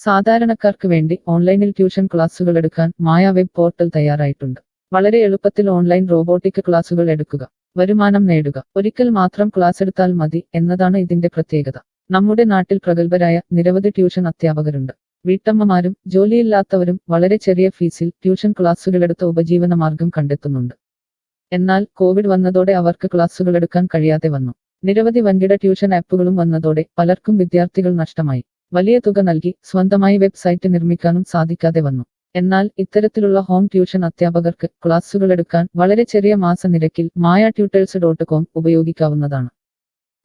സാധാരണക്കാർക്ക് വേണ്ടി ഓൺലൈനിൽ ട്യൂഷൻ ക്ലാസുകൾ എടുക്കാൻ മായ വെബ് പോർട്ടൽ തയ്യാറായിട്ടുണ്ട്. വളരെ എളുപ്പത്തിൽ ഓൺലൈൻ റോബോട്ടിക് ക്ലാസുകൾ എടുക്കുക, വരുമാനം നേടുക. ഒരിക്കൽ മാത്രം ക്ലാസ് എടുത്താൽ മതി എന്നതാണ് ഇതിന്റെ പ്രത്യേകത. നമ്മുടെ നാട്ടിൽ പ്രഗത്ഭരായ നിരവധി ട്യൂഷൻ അധ്യാപകരുണ്ട്. വീട്ടമ്മമാരും ജോലിയില്ലാത്തവരും വളരെ ചെറിയ ഫീസിൽ ട്യൂഷൻ ക്ലാസുകളെടുത്ത് ഉപജീവന മാർഗം കണ്ടെത്തുന്നുണ്ട്. എന്നാൽ കോവിഡ് വന്നതോടെ അവർക്ക് ക്ലാസുകൾ എടുക്കാൻ കഴിയാതെ വന്നു. നിരവധി വൻകിട ട്യൂഷൻ ആപ്പുകളും വന്നതോടെ പലർക്കും വിദ്യാർത്ഥികൾ നഷ്ടമായി. വലിയ തുക നൽകി സ്വന്തമായി വെബ്സൈറ്റ് നിർമ്മിക്കാനും സാധിക്കാതെ വന്നു. എന്നാൽ ഇത്തരത്തിലുള്ള ഹോം ട്യൂഷൻ അധ്യാപകർക്ക് ക്ലാസുകൾ എടുക്കാൻ വളരെ ചെറിയ മാസ നിരക്കിൽ mayatutors.com ഉപയോഗിക്കാവുന്നതാണ്.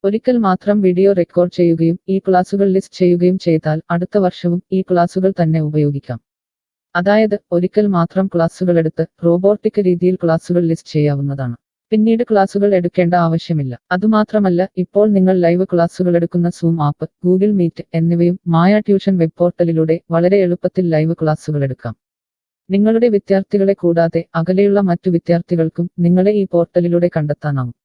ഒരിക്കൽ മാത്രം വീഡിയോ റെക്കോർഡ് ചെയ്യുകയും ഈ ക്ലാസുകൾ ലിസ്റ്റ് ചെയ്യുകയും ചെയ്താൽ അടുത്ത വർഷവും ഈ ക്ലാസുകൾ തന്നെ ഉപയോഗിക്കാം. അതായത് ഒരിക്കൽ മാത്രം ക്ലാസുകൾ എടുത്ത് റോബോട്ടിക് രീതിയിൽ ക്ലാസുകൾ ലിസ്റ്റ് ചെയ്യാവുന്നതാണ്. പിന്നീട് ക്ലാസുകൾ എടുക്കേണ്ട ആവശ്യമില്ല. അതുമാത്രമല്ല, ഇപ്പോൾ നിങ്ങൾ ലൈവ് ക്ലാസുകൾ എടുക്കുന്ന സൂം ആപ്പ്, ഗൂഗിൾ മീറ്റ് എന്നിവയും മായ ട്യൂഷൻ വെബ് പോർട്ടലിലൂടെ വളരെ എളുപ്പത്തിൽ ലൈവ് ക്ലാസുകൾ എടുക്കാം. നിങ്ങളുടെ വിദ്യാർത്ഥികളെ കൂടാതെ അകലെയുള്ള മറ്റു വിദ്യാർത്ഥികൾക്കും നിങ്ങളെ ഈ പോർട്ടലിലൂടെ കണ്ടെത്താനാവും.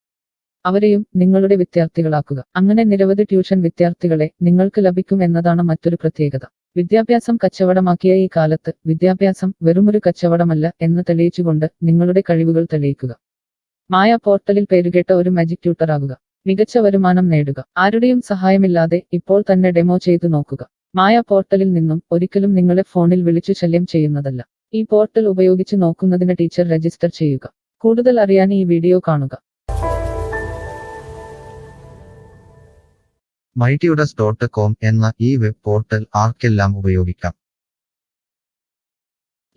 അവരെയും നിങ്ങളുടെ വിദ്യാർത്ഥികളാക്കുക. അങ്ങനെ നിരവധി ട്യൂഷൻ വിദ്യാർത്ഥികളെ നിങ്ങൾക്ക് ലഭിക്കും എന്നതാണ് മറ്റൊരു പ്രത്യേകത. വിദ്യാഭ്യാസം കച്ചവടമാക്കിയ ഈ കാലത്ത് വിദ്യാഭ്യാസം വെറുമൊരു കച്ചവടമല്ല എന്ന് തെളിയിച്ചുകൊണ്ട് നിങ്ങളുടെ കഴിവുകൾ തെളിയിക്കുക. മായ പോർട്ടലിൽ പേരുകേട്ട ഒരു മാജിക് ട്യൂട്ടർ ആകുക. മികച്ച വരുമാനം നേടുക. ആരുടെയും സഹായമില്ലാതെ ഇപ്പോൾ തന്നെ ഡെമോ ചെയ്തു നോക്കുക. മായ പോർട്ടലിൽ നിന്നും ഒരിക്കലും നിങ്ങളെ ഫോണിൽ വിളിച്ചു ശല്യം ചെയ്യുന്നതല്ല. ഈ പോർട്ടൽ ഉപയോഗിച്ച് നോക്കുന്നതിന് ടീച്ചർ രജിസ്റ്റർ ചെയ്യുക. കൂടുതൽ അറിയാൻ ഈ വീഡിയോ കാണുക. mytutors.com എന്ന ഈ വെബ് പോർട്ടൽ ആർക്കെല്ലാം ഉപയോഗിക്കാം?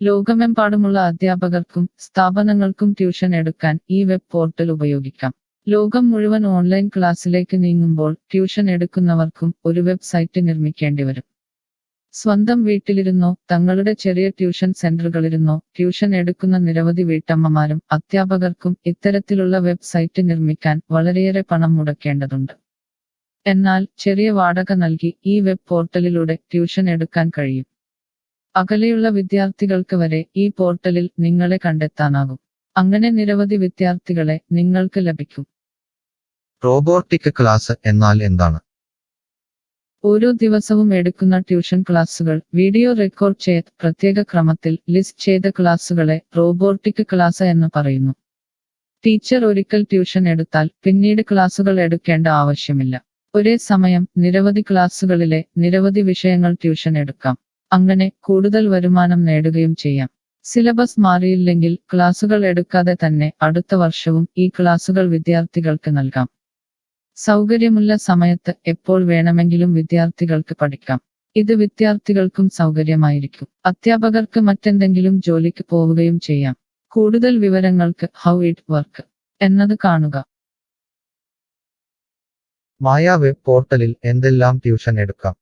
ലോകമെമ്പാടുമുള്ള അധ്യാപകർക്കും സ്ഥാപനങ്ങൾക്കും ട്യൂഷൻ എടുക്കാൻ ഈ വെബ് പോർട്ടൽ ഉപയോഗിക്കാം. ലോകം മുഴുവൻ ഓൺലൈൻ ക്ലാസ്സിലേക്ക് നീങ്ങുമ്പോൾ ട്യൂഷൻ എടുക്കുന്നവർക്കും ഒരു വെബ്സൈറ്റ് നിർമ്മിക്കേണ്ടി വരും. സ്വന്തം വീട്ടിലിരുന്നോ തങ്ങളുടെ ചെറിയ ട്യൂഷൻ സെന്ററുകളിലിരുന്നോ ട്യൂഷൻ എടുക്കുന്ന നിരവധി വീട്ടമ്മമാരും അധ്യാപകർക്കും ഇത്തരത്തിലുള്ള വെബ്സൈറ്റ് നിർമ്മിക്കാൻ വളരെയേറെ പണം മുടക്കേണ്ടതുണ്ട്. എന്നാൽ ചെറിയ വാടക നൽകി ഈ വെബ് പോർട്ടലിലൂടെ ട്യൂഷൻ എടുക്കാൻ കഴിയും. അകലെയുള്ള വിദ്യാർത്ഥികൾക്ക് വരെ ഈ പോർട്ടലിൽ നിങ്ങളെ കണ്ടെത്താനാകും. അങ്ങനെ നിരവധി വിദ്യാർത്ഥികളെ നിങ്ങൾക്ക് ലഭിക്കും. റോബോട്ടിക് ക്ലാസ് എന്നാൽ എന്താണ്? ഓരോ ദിവസവും എടുക്കുന്ന ട്യൂഷൻ ക്ലാസുകൾ വീഡിയോ റെക്കോർഡ് ചെയ്ത് പ്രത്യേക ക്രമത്തിൽ ലിസ്റ്റ് ചെയ്ത ക്ലാസുകളെ റോബോട്ടിക് ക്ലാസ് എന്ന് പറയുന്നു. ടീച്ചർ ഒരിക്കൽ ട്യൂഷൻ എടുത്താൽ പിന്നീട് ക്ലാസുകൾ എടുക്കേണ്ട ആവശ്യമില്ല. ഒരേ സമയം നിരവധി ക്ലാസുകളിലെ നിരവധി വിഷയങ്ങൾ ട്യൂഷൻ എടുക്കാം. അങ്ങനെ കൂടുതൽ വരുമാനം നേടുകയും ചെയ്യാം. സിലബസ് മാറിയില്ലെങ്കിൽ ക്ലാസുകൾ എടുക്കാതെ തന്നെ അടുത്ത വർഷവും ഈ ക്ലാസുകൾ വിദ്യാർത്ഥികൾക്ക് നൽകാം. സൗകര്യമുള്ള സമയത്ത് എപ്പോൾ വേണമെങ്കിലും വിദ്യാർത്ഥികൾക്ക് പഠിക്കാം. ഇത് വിദ്യാർത്ഥികൾക്കും സൗകര്യമായിരിക്കും. അധ്യാപകർക്ക് മറ്റെന്തെങ്കിലും ജോലിക്ക് പോവുകയും ചെയ്യാം. കൂടുതൽ വിവരങ്ങൾക്ക് ഹൗ ഇറ്റ് വർക്ക് എന്നത് കാണുക. മായ വെബ് പോർട്ടലിൽ എന്തെല്ലാം ട്യൂഷൻ എടുക്കാം?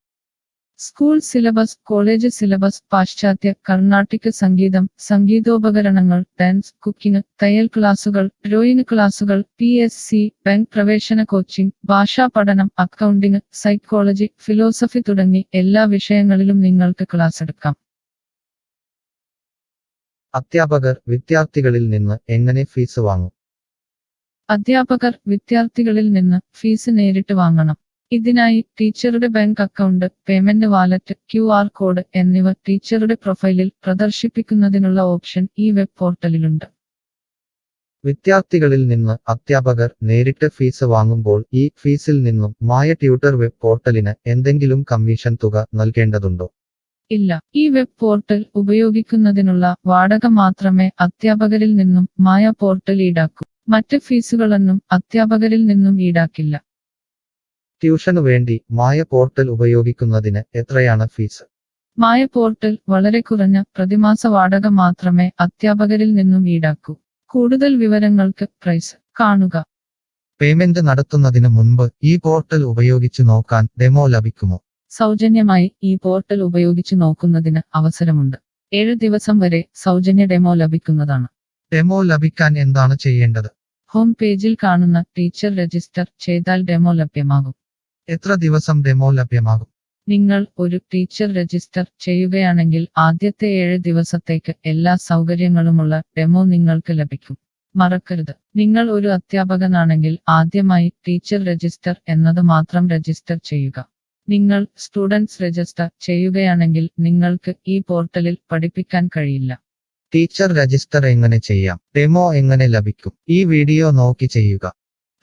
സ്കൂൾ സിലബസ്, കോളേജ് സിലബസ്, പാശ്ചാത്യ, കർണാട്ടിക് സംഗീതം, സംഗീതോപകരണങ്ങൾ, ഡാൻസ്, കുക്കിംഗ്, തയ്യൽ ക്ലാസുകൾ, ഡ്രോയിങ് ക്ലാസുകൾ, PSC, ബാങ്ക് പ്രവേശന കോച്ചിംഗ്, ഭാഷാ പഠനം, അക്കൗണ്ടിംഗ്, സൈക്കോളജി, ഫിലോസഫി തുടങ്ങി എല്ലാ വിഷയങ്ങളിലും നിങ്ങൾക്ക് ക്ലാസ് എടുക്കാം. അധ്യാപകർ വിദ്യാർത്ഥികളിൽ നിന്ന് എങ്ങനെ ഫീസ് വാങ്ങും? അധ്യാപകർ വിദ്യാർത്ഥികളിൽ നിന്ന് ഫീസ് നേരിട്ട് വാങ്ങണം. ഇതിനായി ടീച്ചറുടെ bank account, payment wallet, QR code എന്നിവ ടീച്ചറുടെ പ്രൊഫൈലിൽ പ്രദർശിപ്പിക്കുന്നതിനുള്ള ഓപ്ഷൻ ഈ വെബ് പോർട്ടലിലുണ്ട്. വിദ്യാർത്ഥികളിൽ നിന്ന് അധ്യാപകർ നേരിട്ട് ഫീസ് വാങ്ങുമ്പോൾ ഈ ഫീസിൽ നിന്നും മായ ട്യൂട്ടർ വെബ് പോർട്ടലിന് എന്തെങ്കിലും കമ്മീഷൻ തുക നൽകേണ്ടതുണ്ടോ? ഇല്ല. ഈ വെബ് പോർട്ടൽ ഉപയോഗിക്കുന്നതിനുള്ള വാടക മാത്രമേ അധ്യാപകരിൽ നിന്നും മായ പോർട്ടൽ ഈടാക്കൂ. മറ്റ് ഫീസുകളൊന്നും അധ്യാപകരിൽ നിന്നും ഈടാക്കില്ല. ട്യൂഷനു വേണ്ടി മായ പോർട്ടൽ ഉപയോഗിക്കുന്നതിന് എത്രയാണ് ഫീസ്? മായ പോർട്ടൽ വളരെ കുറഞ്ഞ പ്രതിമാസ വാടക മാത്രമേ അധ്യാപകരിൽ നിന്നും ഈടാക്കൂ. കൂടുതൽ വിവരങ്ങൾക്ക് പ്രൈസ് കാണുക. പേയ്മെന്റ് നടത്തുന്നതിന് മുൻപ് ഈ പോർട്ടൽ ഉപയോഗിച്ചു നോക്കാൻ ഡെമോ ലഭിക്കുമോ? സൗജന്യമായി ഈ പോർട്ടൽ ഉപയോഗിച്ചു നോക്കുന്നതിന് അവസരമുണ്ട്. 7 ദിവസം വരെ സൗജന്യ ഡെമോ ലഭിക്കുന്നതാണ്. ഡെമോ ലഭിക്കാൻ എന്താണ് ചെയ്യേണ്ടത്? ഹോം പേജിൽ കാണുന്ന ടീച്ചർ രജിസ്റ്റർ ചെയ്താൽ ഡെമോ ലഭ്യമാകും. എത്ര ദിവസം ഡെമോ ലഭ്യമാകും? നിങ്ങൾ ഒരു ടീച്ചർ രജിസ്റ്റർ ചെയ്യുകയാണെങ്കിൽ ആദ്യത്തെ 7 ദിവസത്തേക്ക് എല്ലാ സൗകര്യങ്ങളുമുള്ള ഡെമോ നിങ്ങൾക്ക് ലഭിക്കും. മറക്കരുത്, നിങ്ങൾ ഒരു അധ്യാപകനാണെങ്കിൽ ആദ്യമായി ടീച്ചർ രജിസ്റ്റർ എന്നത് മാത്രം രജിസ്റ്റർ ചെയ്യുക. നിങ്ങൾ സ്റ്റുഡൻസ് രജിസ്റ്റർ ചെയ്യുകയാണെങ്കിൽ നിങ്ങൾക്ക് ഈ പോർട്ടലിൽ പഠിപ്പിക്കാൻ കഴിയില്ല. ടീച്ചർ രജിസ്റ്റർ എങ്ങനെ ചെയ്യാം? ഡെമോ എങ്ങനെ ലഭിക്കും? ഈ വീഡിയോ നോക്കി ചെയ്യുക.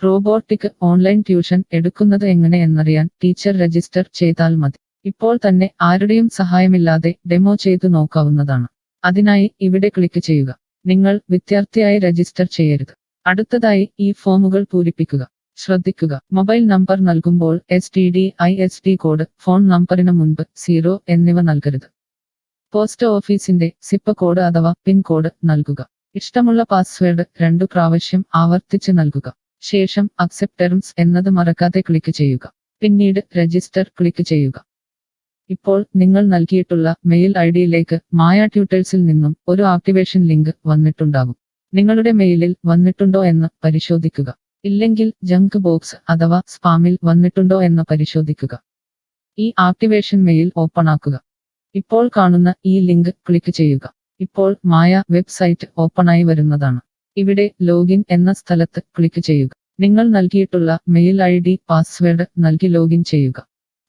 റോബോട്ടിക് ഓൺലൈൻ ട്യൂഷൻ എടുക്കുന്നത് എങ്ങനെ എന്നറിയാൻ ടീച്ചർ രജിസ്റ്റർ ചെയ്താൽ മതി. ഇപ്പോൾ തന്നെ ആരുടെയും സഹായമില്ലാതെ ഡെമോ ചെയ്തു നോക്കാവുന്നതാണ്. അതിനായി ഇവിടെ ക്ലിക്ക് ചെയ്യുക. നിങ്ങൾ വിദ്യാർത്ഥിയായി രജിസ്റ്റർ ചെയ്യരുത്. അടുത്തതായി ഈ ഫോമുകൾ പൂരിപ്പിക്കുക. ശ്രദ്ധിക്കുക, മൊബൈൽ നമ്പർ നൽകുമ്പോൾ STD/ISD കോഡ്, ഫോൺ നമ്പറിന് മുൻപ് 0 എന്നിവ നൽകരുത്. പോസ്റ്റ് ഓഫീസിന്റെ സിപ്പ് കോഡ് അഥവാ പിൻ കോഡ് നൽകുക. ഇഷ്ടമുള്ള പാസ്വേഡ് 2 പ്രാവശ്യം ആവർത്തിച്ച് നൽകുക. ശേഷം അക്സെപ്റ്റ് ടേംസ് എന്നത് മറക്കാതെ ക്ലിക്ക് ചെയ്യുക. പിന്നീട് രജിസ്റ്റർ ക്ലിക്ക് ചെയ്യുക. ഇപ്പോൾ നിങ്ങൾ നൽകിയിട്ടുള്ള മെയിൽ ഐഡിയിലേക്ക് മായ ട്യൂട്ടേഴ്സിൽ നിന്നും ഒരു ആക്ടിവേഷൻ ലിങ്ക് വന്നിട്ടുണ്ടാകും. നിങ്ങളുടെ മെയിലിൽ വന്നിട്ടുണ്ടോ എന്ന് പരിശോധിക്കുക. ഇല്ലെങ്കിൽ ജങ്ക് ബോക്സ് അഥവാ സ്പാമിൽ വന്നിട്ടുണ്ടോ എന്ന് പരിശോധിക്കുക. ഈ ആക്ടിവേഷൻ മെയിൽ ഓപ്പൺ ആക്കുക. ഇപ്പോൾ കാണുന്ന ഈ ലിങ്ക് ക്ലിക്ക് ചെയ്യുക. ഇപ്പോൾ മായ വെബ്സൈറ്റ് ഓപ്പണായി വരുന്നതാണ്. ഇവിടെ ലോഗിൻ എന്ന സ്ഥലത്ത് ക്ലിക്ക് ചെയ്യുക. നിങ്ങൾ നൽകിയിട്ടുള്ള മെയിൽ ID, പാസ്വേഡ് നൽകി ലോഗിൻ ചെയ്യുക.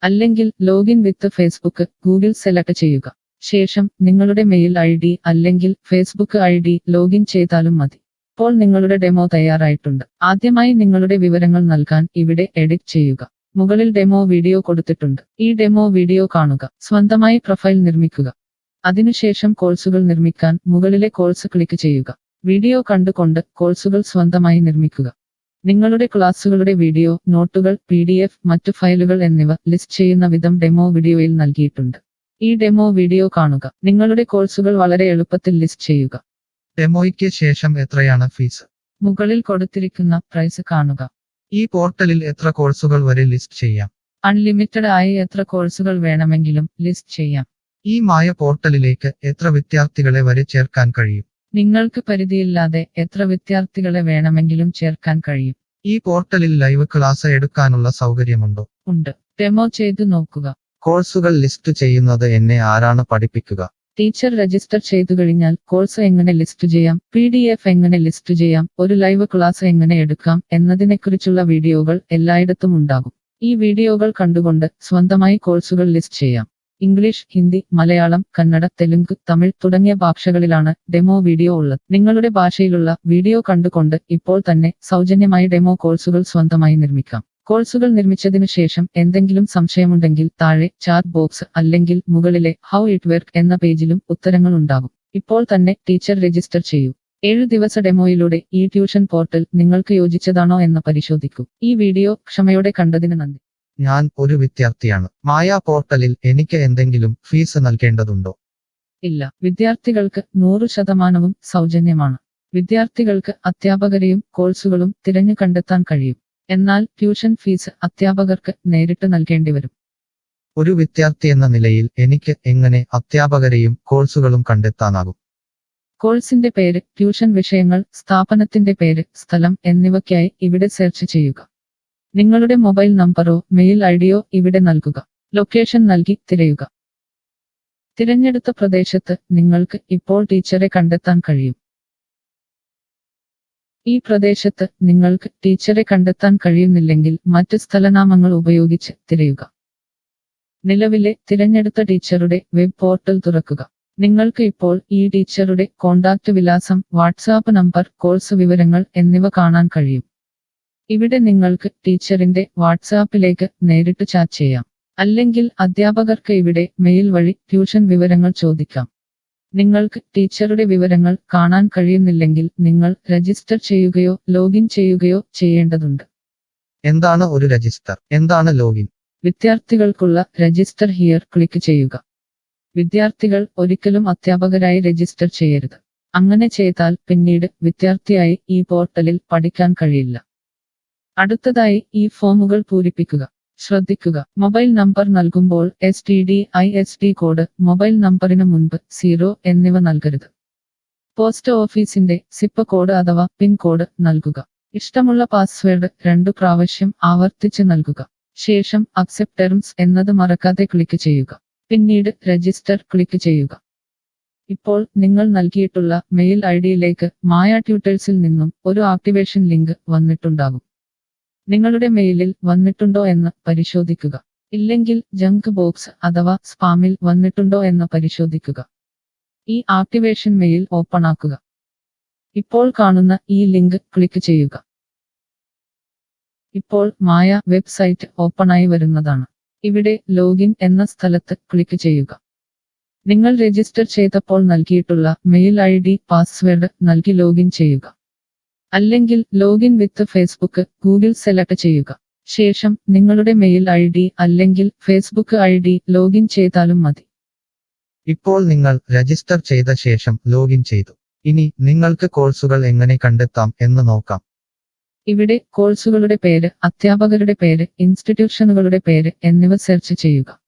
അല്ലെങ്കിൽ ലോഗിൻ വിത്ത് ഫേസ്ബുക്ക്, ഗൂഗിൾ സെലക്ട് ചെയ്യുക. ശേഷം നിങ്ങളുടെ മെയിൽ ID അല്ലെങ്കിൽ ഫേസ്ബുക്ക് ID ലോഗിൻ ചെയ്താലും മതി. ഇപ്പോൾ നിങ്ങളുടെ ഡെമോ തയ്യാറായിട്ടുണ്ട്. ആദ്യമായി നിങ്ങളുടെ വിവരങ്ങൾ നൽകാൻ ഇവിടെ എഡിറ്റ് ചെയ്യുക. മുകളിൽ ഡെമോ വീഡിയോ കൊടുത്തിട്ടുണ്ട്. ഈ ഡെമോ വീഡിയോ കാണുക. സ്വന്തമായി പ്രൊഫൈൽ നിർമ്മിക്കുക. അതിനുശേഷം കോഴ്സുകൾ നിർമ്മിക്കാൻ മുകളിലെ കോഴ്സ് ക്ലിക്ക് ചെയ്യുക. വീഡിയോ കണ്ടുകൊണ്ട് കോഴ്സുകൾ സ്വന്തമായി നിർമ്മിക്കുക. നിങ്ങളുടെ ക്ലാസുകളുടെ വീഡിയോ, നോട്ടുകൾ, PDF, മറ്റു ഫയലുകൾ എന്നിവ ലിസ്റ്റ് ചെയ്യുന്ന വിധം ഡെമോ വീഡിയോയിൽ നൽകിയിട്ടുണ്ട്. ഈ ഡെമോ വീഡിയോ കാണുക. നിങ്ങളുടെ കോഴ്സുകൾ വളരെ എളുപ്പത്തിൽ ലിസ്റ്റ് ചെയ്യുക. ഡെമോയ്ക്ക് ശേഷം എത്രയാണ് ഫീസ്? മുകളിൽ കൊടുത്തിരിക്കുന്ന പ്രൈസ് കാണുക. ഈ പോർട്ടലിൽ എത്ര കോഴ്സുകൾ വരെ ലിസ്റ്റ് ചെയ്യാം? അൺലിമിറ്റഡ് ആയി എത്ര കോഴ്സുകൾ വേണമെങ്കിലും ലിസ്റ്റ് ചെയ്യാം. ഈ മായ പോർട്ടലിലേക്ക് എത്ര വിദ്യാർത്ഥികളെ വരെ ചേർക്കാൻ കഴിയും? നിങ്ങൾക്ക് പരിധിയില്ലാതെ എത്ര വിദ്യാർത്ഥികളെ വേണമെങ്കിലും ചേർക്കാൻ കഴിയും. ഈ പോർട്ടലിൽ ലൈവ് ക്ലാസ് എടുക്കാനുള്ള സൗകര്യമുണ്ടോ? ഉണ്ട്. ഡെമോ ചെയ്തു നോക്കുക. കോഴ്സുകൾ ലിസ്റ്റ് ചെയ്യുന്നത് എന്നെ ആരാണ് പഠിപ്പിക്കുക? ടീച്ചർ രജിസ്റ്റർ ചെയ്തു കഴിഞ്ഞാൽ കോഴ്സ് എങ്ങനെ ലിസ്റ്റ് ചെയ്യാം, PDF എങ്ങനെ ലിസ്റ്റ് ചെയ്യാം, ഒരു ലൈവ് ക്ലാസ് എങ്ങനെ എടുക്കാം എന്നതിനെക്കുറിച്ചുള്ള വീഡിയോകൾ എല്ലായിടത്തും ഉണ്ടാകും. ഈ വീഡിയോകൾ കണ്ടുകൊണ്ട് സ്വന്തമായി കോഴ്സുകൾ ലിസ്റ്റ് ചെയ്യാം. ഇംഗ്ലീഷ്, ഹിന്ദി, മലയാളം, കന്നഡ, തെലുങ്ക്, തമിഴ് തുടങ്ങിയ ഭാഷകളിലാണ് ഡെമോ വീഡിയോ ഉള്ളത്. നിങ്ങളുടെ ഭാഷയിലുള്ള വീഡിയോ കണ്ടുകൊണ്ട് ഇപ്പോൾ തന്നെ സൗജന്യമായി ഡെമോ കോഴ്സുകൾ സ്വന്തമായി നിർമ്മിക്കാം. കോഴ്സുകൾ നിർമ്മിച്ചതിനു ശേഷം എന്തെങ്കിലും സംശയമുണ്ടെങ്കിൽ താഴെ ചാറ്റ് ബോക്സ് അല്ലെങ്കിൽ മുകളിലെ ഹൗ ഇറ്റ് വർക്ക് എന്ന പേജിലും ഉത്തരങ്ങൾ ഉണ്ടാകും. ഇപ്പോൾ തന്നെ ടീച്ചർ രജിസ്റ്റർ ചെയ്യൂ. 7 ദിവസ ഡെമോയിലൂടെ ഈ ട്യൂഷൻ പോർട്ടൽ നിങ്ങൾക്ക് യോജിച്ചതാണോ എന്ന് പരിശോധിക്കൂ. ഈ വീഡിയോ ക്ഷമയോടെ കണ്ടതിന് നന്ദി. ഞാൻ ഒരു വിദ്യാർത്ഥിയാണ്. മായ പോർട്ടലിൽ എനിക്ക് എന്തെങ്കിലും ഫീസ് നൽകേണ്ടതുണ്ടോ? ഇല്ല. വിദ്യാർത്ഥികൾക്ക് 100% സൗജന്യമാണ്. വിദ്യാർത്ഥികൾക്ക് അധ്യാപകരെയും കോഴ്സുകളും തിരഞ്ഞു കണ്ടെത്താൻ കഴിയും. എന്നാൽ ട്യൂഷൻ ഫീസ് അധ്യാപകർക്ക് നേരിട്ട് നൽകേണ്ടി വരും. ഒരു വിദ്യാർത്ഥി എന്ന നിലയിൽ എനിക്ക് എങ്ങനെ അധ്യാപകരെയും കോഴ്സുകളും കണ്ടെത്താനാകും? കോഴ്സിന്റെ പേര്, ട്യൂഷൻ വിഷയങ്ങൾ, സ്ഥാപനത്തിന്റെ പേര്, സ്ഥലം എന്നിവയ്ക്കായി ഇവിടെ സെർച്ച് ചെയ്യുക. നിങ്ങളുടെ മൊബൈൽ നമ്പറോ മെയിൽ ഐഡിയോ ഇവിടെ നൽകുക. ലൊക്കേഷൻ നൽകി തിരയുക. തിരഞ്ഞെടുത്ത പ്രദേശത്ത് നിങ്ങൾക്ക് ഇപ്പോൾ ടീച്ചറെ കണ്ടെത്താൻ കഴിയും. ഈ പ്രദേശത്ത് നിങ്ങൾക്ക് ടീച്ചറെ കണ്ടെത്താൻ കഴിയുന്നില്ലെങ്കിൽ മറ്റ് സ്ഥലനാമങ്ങൾ ഉപയോഗിച്ച് തിരയുക. നിലവിലെ തിരഞ്ഞെടുത്ത ടീച്ചറുടെ വെബ് പോർട്ടൽ തുറക്കുക. നിങ്ങൾക്ക് ഇപ്പോൾ ഈ ടീച്ചറുടെ കോൺടാക്റ്റ് വിലാസം, വാട്സാപ്പ് നമ്പർ, കോഴ്സ് വിവരങ്ങൾ എന്നിവ കാണാൻ കഴിയും. ഇവിടെ നിങ്ങൾക്ക് ടീച്ചറിന്റെ വാട്സാപ്പിലേക്ക് നേരിട്ട് ചാറ്റ് ചെയ്യാം. അല്ലെങ്കിൽ അധ്യാപകർക്ക് ഇവിടെ മെയിൽ വഴി ട്യൂഷൻ വിവരങ്ങൾ ചോദിക്കാം. നിങ്ങൾക്ക് ടീച്ചറുടെ വിവരങ്ങൾ കാണാൻ കഴിയുന്നില്ലെങ്കിൽ നിങ്ങൾ രജിസ്റ്റർ ചെയ്യുകയോ ലോഗിൻ ചെയ്യുകയോ ചെയ്യേണ്ടതുണ്ട്. എന്താണ് ഒരു രജിസ്റ്റർ? എന്താണ് ലോഗിൻ? വിദ്യാർത്ഥികൾക്കുള്ള രജിസ്റ്റർ ഹിയർ ക്ലിക്ക് ചെയ്യുക. വിദ്യാർത്ഥികൾ ഒരിക്കലും അധ്യാപകരായി രജിസ്റ്റർ ചെയ്യരുത്. അങ്ങനെ ചെയ്താൽ പിന്നീട് വിദ്യാർത്ഥിയായി ഈ പോർട്ടലിൽ പഠിക്കാൻ കഴിയില്ല. അടുത്തതായി ഈ ഫോമുകൾ പൂരിപ്പിക്കുക. ശ്രദ്ധിക്കുക, മൊബൈൽ നമ്പർ നൽകുമ്പോൾ STD/ISD കോഡ്, മൊബൈൽ നമ്പറിന് മുൻപ് 0 എന്നിവ നൽകരുത്. പോസ്റ്റ് ഓഫീസിന്റെ സിപ്പ് കോഡ് അഥവാ പിൻ കോഡ് നൽകുക. ഇഷ്ടമുള്ള പാസ്വേഡ് 2 പ്രാവശ്യം ആവർത്തിച്ച് നൽകുക. ശേഷം അക്സെപ്റ്റ് ടേംസ് എന്നത് മറക്കാതെ ക്ലിക്ക് ചെയ്യുക. പിന്നീട് രജിസ്റ്റർ ക്ലിക്ക് ചെയ്യുക. ഇപ്പോൾ നിങ്ങൾ നൽകിയിട്ടുള്ള മെയിൽ ഐഡിയിലേക്ക് മായ ട്യൂട്ടേഴ്സിൽ നിന്നും ഒരു ആക്ടിവേഷൻ ലിങ്ക് വന്നിട്ടുണ്ടാകും. നിങ്ങളുടെ മെയിലിൽ വന്നിട്ടുണ്ടോ എന്ന് പരിശോധിക്കുക. ഇല്ലെങ്കിൽ ജങ്ക് ബോക്സ് അഥവാ സ്പാമിൽ വന്നിട്ടുണ്ടോ എന്ന് പരിശോധിക്കുക. ഈ ആക്ടിവേഷൻ മെയിൽ ഓപ്പൺ ആക്കുക. ഇപ്പോൾ കാണുന്ന ഈ ലിങ്ക് ക്ലിക്ക് ചെയ്യുക. ഇപ്പോൾ മായ വെബ്സൈറ്റ് ഓപ്പണായി വരുന്നതാണ്. ഇവിടെ ലോഗിൻ എന്ന സ്ഥലത്ത് ക്ലിക്ക് ചെയ്യുക. നിങ്ങൾ രജിസ്റ്റർ ചെയ്തപ്പോൾ നൽകിയിട്ടുള്ള മെയിൽ ID പാസ്വേഡ് നൽകി ലോഗിൻ ചെയ്യുക. അല്ലെങ്കിൽ ലോഗിൻ വിത്ത് ഫേസ്ബുക്ക് ഗൂഗിൾ സെലക്ട് ചെയ്യുക. ശേഷം നിങ്ങളുടെ മെയിൽ ID അല്ലെങ്കിൽ ഫേസ്ബുക്ക് ID ലോഗിൻ ചെയ്താലും മതി. ഇപ്പോൾ നിങ്ങൾ രജിസ്റ്റർ ചെയ്ത ശേഷം ലോഗിൻ ചെയ്തു. ഇനി നിങ്ങൾക്ക് കോഴ്സുകൾ എങ്ങനെ കണ്ടെത്താം എന്ന് നോക്കാം. ഇവിടെ കോഴ്സുകളുടെ പേര്, അധ്യാപകരുടെ പേര്, ഇൻസ്റ്റിറ്റ്യൂഷനുകളുടെ പേര് എന്നിവ സെർച്ച് ചെയ്യുക.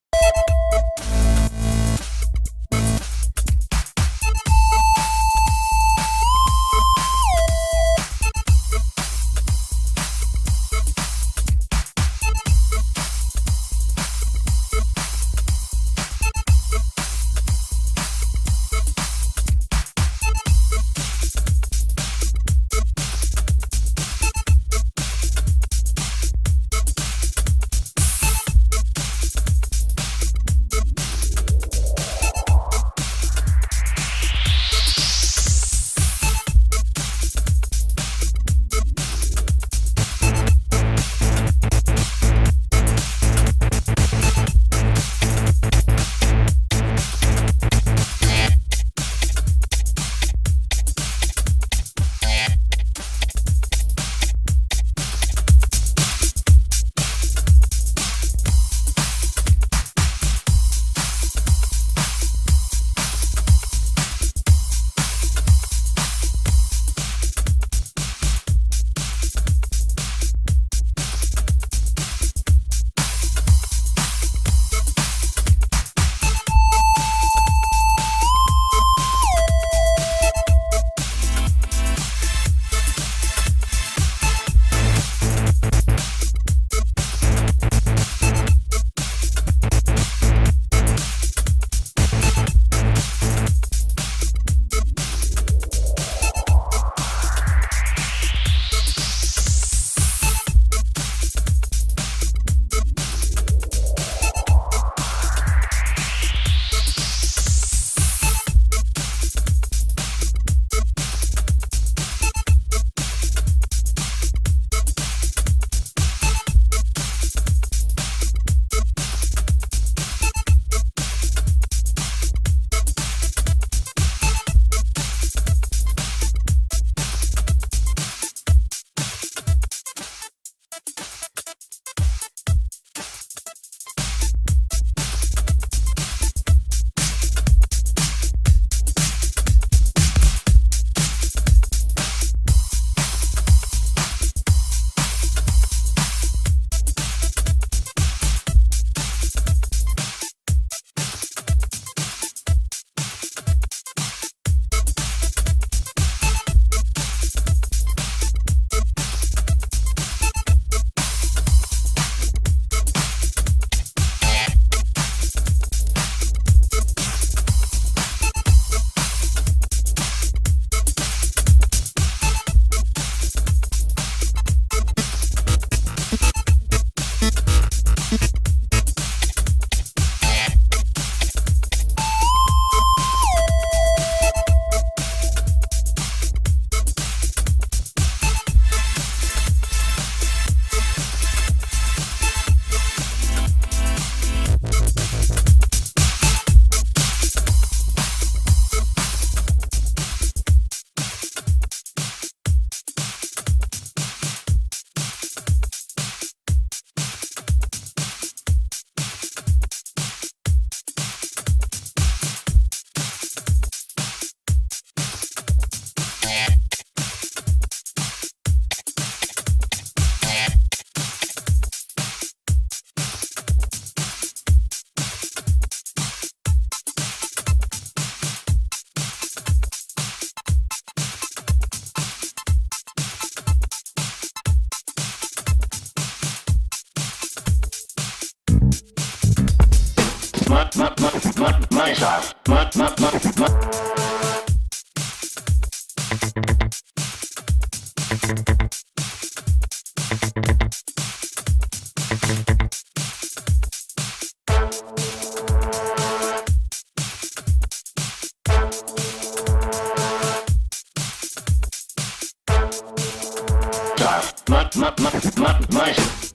style. My style.